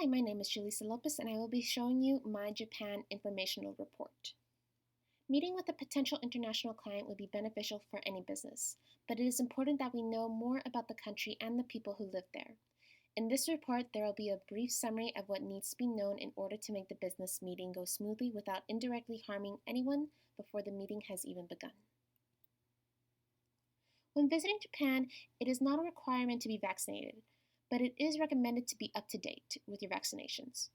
my name is Julissa Lopez and I will be showing you my Japan Informational Report. Meeting with a potential international client would be beneficial for any business, but it is important that we know more about the country and the people who live there. In this report, there will be a brief summary of what needs to be known in order to make the business meeting go smoothly without indirectly harming anyone before the meeting has even begun. When visiting Japan, it is not a requirement to be vaccinated, but it is recommended to be up to date with your vaccinations.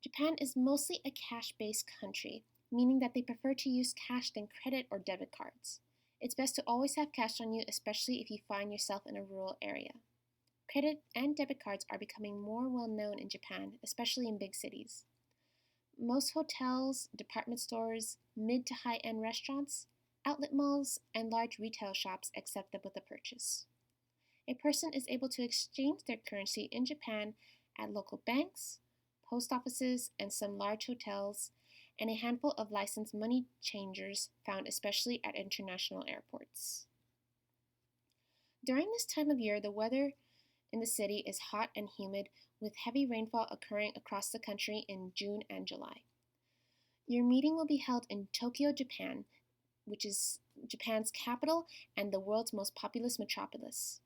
Japan is mostly a cash-based country, meaning that they prefer to use cash than credit or debit cards. It's best to always have cash on you, especially if you find yourself in a rural area. Credit and debit cards are becoming more well known in Japan, especially in big cities. Most hotels, department stores, mid to high-end restaurants, outlet malls, and large retail shops accept them with a purchase. A person is able to exchange their currency in Japan at local banks, post offices, and some large hotels, and a handful of licensed money changers found especially at international airports. During this time of year, the weather in the city is hot and humid, with heavy rainfall occurring across the country in June and July. Your meeting will be held in Tokyo, Japan, which is Japan's capital and the world's most populous metropolis.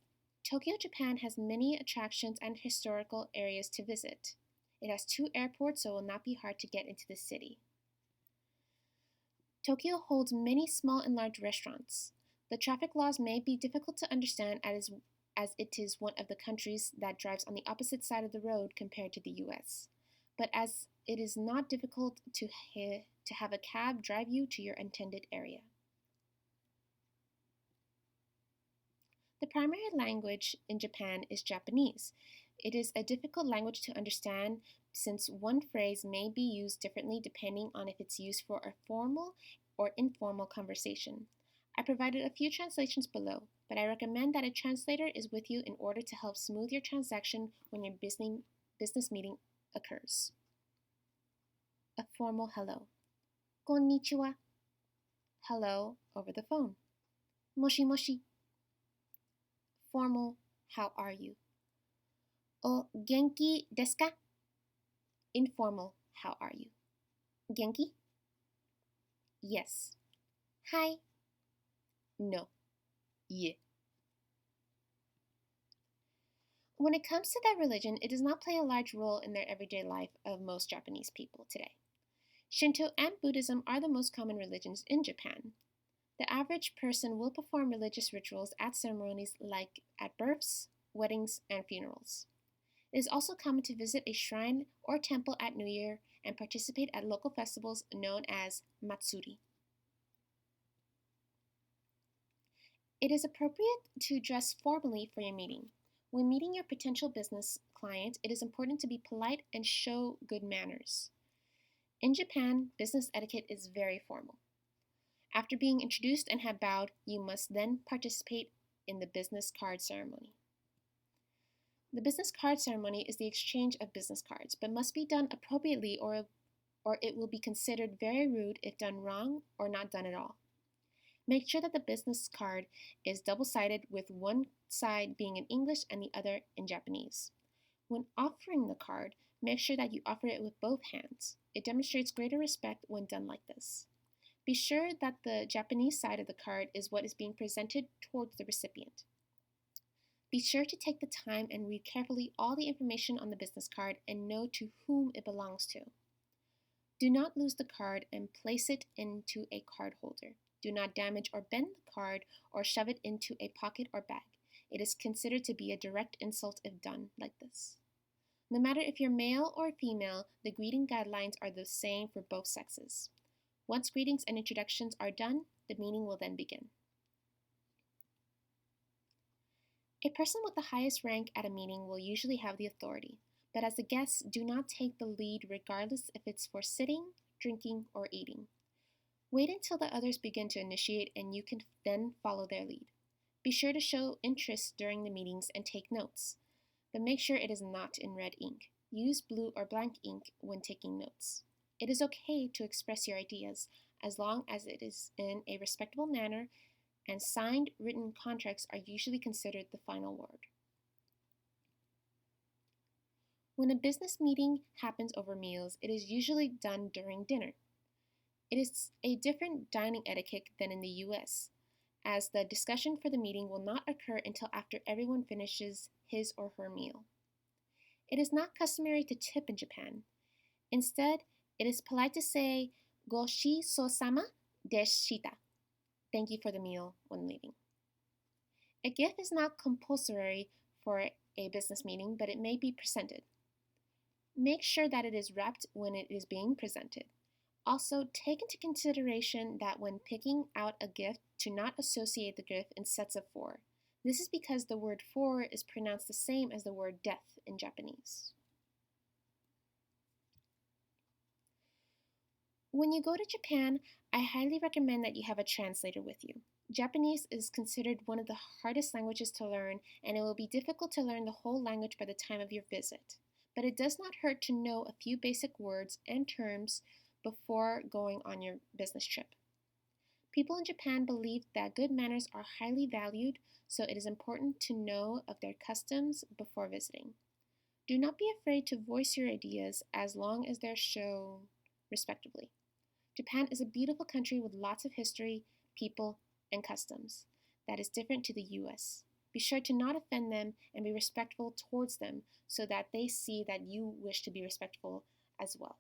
Tokyo, Japan has many attractions and historical areas to visit. It has 2 airports, so it will not be hard to get into the city. Tokyo holds many small and large restaurants. The traffic laws may be difficult to understand as it is one of the countries that drives on the opposite side of the road compared to the US. But as it is not difficult to have a cab drive you to your intended area. The primary language in Japan is Japanese. It is a difficult language to understand since one phrase may be used differently depending on if it's used for a formal or informal conversation. I provided a few translations below, but I recommend that a translator is with you in order to help smooth your transaction when your business meeting occurs. A formal hello. Konnichiwa. Hello over the phone. Moshi moshi. Formal, how are you? O genki desu ka? Informal, how are you? Genki? Yes. Hi. No. Ye. When it comes to their religion, it does not play a large role in their everyday life of most Japanese people today. Shinto and Buddhism are the most common religions in Japan. The average person will perform religious rituals at ceremonies like at births, weddings, and funerals. It is also common to visit a shrine or temple at New Year and participate at local festivals known as matsuri. It is appropriate to dress formally for your meeting. When meeting your potential business client, it is important to be polite and show good manners. In Japan, business etiquette is very formal. After being introduced and have bowed, you must then participate in the business card ceremony. The business card ceremony is the exchange of business cards, but must be done appropriately or it will be considered very rude if done wrong or not done at all. Make sure that the business card is double-sided with one side being in English and the other in Japanese. When offering the card, make sure that you offer it with both hands. It demonstrates greater respect when done like this. Be sure that the Japanese side of the card is what is being presented towards the recipient. Be sure to take the time and read carefully all the information on the business card and know to whom it belongs to. Do not lose the card and place it into a card holder. Do not damage or bend the card or shove it into a pocket or bag. It is considered to be a direct insult if done like this. No matter if you're male or female, the greeting guidelines are the same for both sexes. Once greetings and introductions are done, the meeting will then begin. A person with the highest rank at a meeting will usually have the authority, but as a guest, do not take the lead regardless if it's for sitting, drinking, or eating. Wait until the others begin to initiate and you can then follow their lead. Be sure to show interest during the meetings and take notes, but make sure it is not in red ink. Use blue or blank ink when taking notes. It is okay to express your ideas as long as it is in a respectable manner, and signed written contracts are usually considered the final word. When a business meeting happens over meals, it is usually done during dinner. It is a different dining etiquette than in the US, as the discussion for the meeting will not occur until after everyone finishes his or her meal. It is not customary to tip in Japan. Instead, it is polite to say "Go shi so sama deshita." Thank you for the meal when leaving. A gift is not compulsory for a business meeting, but it may be presented. Make sure that it is wrapped when it is being presented. Also, take into consideration that when picking out a gift, to not associate the gift in sets of four. This is because the word four is pronounced the same as the word death in Japanese. When you go to Japan, I highly recommend that you have a translator with you. Japanese is considered one of the hardest languages to learn, and it will be difficult to learn the whole language by the time of your visit. But it does not hurt to know a few basic words and terms before going on your business trip. People in Japan believe that good manners are highly valued, so it is important to know of their customs before visiting. Do not be afraid to voice your ideas as long as they're shown respectfully. Japan is a beautiful country with lots of history, people, and customs that is different to the US. Be sure to not offend them and be respectful towards them so that they see that you wish to be respectful as well.